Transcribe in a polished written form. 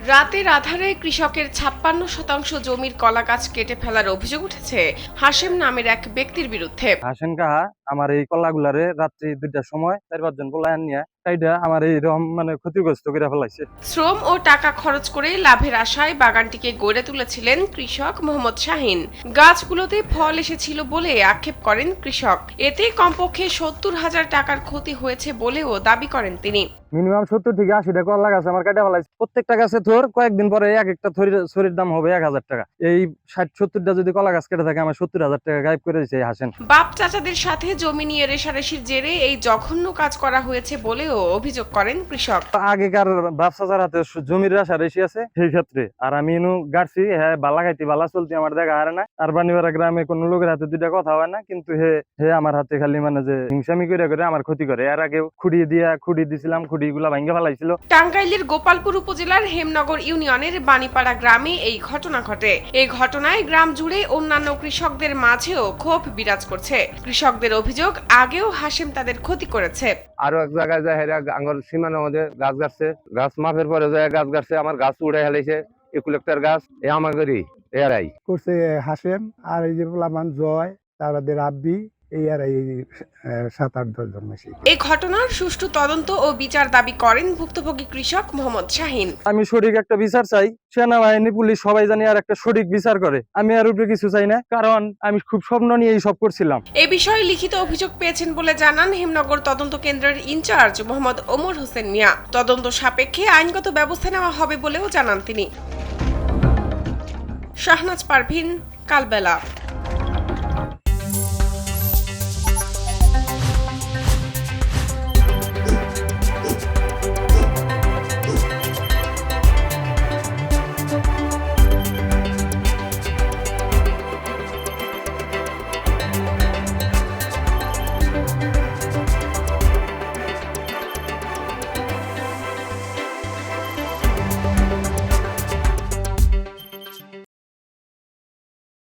রাতের আধারে কৃষকের ৫৬% জমির কলা গাছ কেটে ফেলার অভিযোগ উঠেছে হাশেম নামের এক ব্যক্তির বিরুদ্ধে। হাসেন কাহা আমার এই কলাগুলারে রাত্রি ২টার সময় ৪-৫ জন পোলায়ান নিয়ে এইটা আমার এইরকম ক্ষতিগ্রস্ত করে ফেলাইছে। শ্রম ও টাকা খরচ করে লাভের আশায় বাগানটিকে গড়ে তুলেছিলেন কৃষক মোহাম্মদ শাহিন। গাছগুলোতে ফল এসেছিল বলে আক্ষেপ করেন কৃষক। এতে কমপক্ষে ৭০,০০০ টাকার ক্ষতি হয়েছে বলেও দাবি করেন তিনি। মিনিমাম ৭০ থেকে ৮০টা কলা গাছ আমার কাটা ফেলাইছে। প্রত্যেকটা গাছে তোর কয়েকদিন পরে এক একটা থরির দাম হবে ১,০০০ টাকা। এই ৬০-৭০টা যদি কলা গাছ কেটে থাকে আমার ৭০,০০০ টাকা গায়েব করে দিয়েছে এই হাসেন। বাপ চাচাদের সাথে জমি নিয়ে রেষারেষির জেরে এই জঘন্য কাজ করা হয়েছে বলেও অভিযোগ করেন কৃষক। আগেকার বাপ চাচার হাতে জমির আশা রেশি আছে সেই ক্ষেত্রে, আর আমি ইনু গাড়ছি হ্যাঁ বালা খাইতে বালা চলতি আমার দেখা হারে না। আর বানিবাড়া গ্রামে কোনো লোকের হাতে দুইটা কথা হয় না, কিন্তু হে আমার হাতে খালি যে হিংসামি করে আমার ক্ষতি করে। এর আগে খুঁড়ি দিছিলাম, খুঁড়িগুলা ভাঙ্গা ফেলাইছিল। টাঙ্গাইলের গোপালপুর উপজেলার হেমনগর ইউনিয়নের বানিপাড়া গ্রামে এই ঘটনা ঘটে। এই ঘটনায় গ্রাম জুড়ে অন্যান্য কৃষকদের মাঝেও ক্ষোভ বিরাজ করছে। কৃষকদের অভিযোগ আগেও হাশেম তাদের ক্ষতি করেছে। আরো এক জায়গায় যায় আঙ্গর সীমানা মধ্যে গাছ গাছছে, গাছ মাপের পরে যায় গাছ গাছছে, আমার গাছ উড়ে হেলাইছে। ইকুলেক্টার গাছ এ আমার করি এরাই করছে হাসেম। আর এই যে পোলামান জয় তাদের আব্বি এই আর এই ৭-৮-১০ জন বেশি। এই ঘটনার সুষ্ঠু তদন্ত ও বিচার দাবি করেন ভুক্তভোগী কৃষক মোহাম্মদ শাহিন। আমি সঠিক একটা বিচার চাই। সেনাবাহিনী, পুলিশ সবাই জানি আর একটা সঠিক বিচার করে। আমি আর উপরে কিছু চাই না, কারণ আমি খুব স্বপ্ন নিয়ে এই সব করছিলাম। এ বিষয়ে লিখিত অভিযোগ পেয়েছেন বলে জানান হেমনগর তদন্ত কেন্দ্রের ইনচার্জ মোহাম্মদ ওমর হোসেন মিয়া। তদন্ত সাপেক্ষে আইনগত ব্যবস্থা নেওয়া হবে বলেও জানান তিনি। শাহনাজ পারভিন, কালবেলা।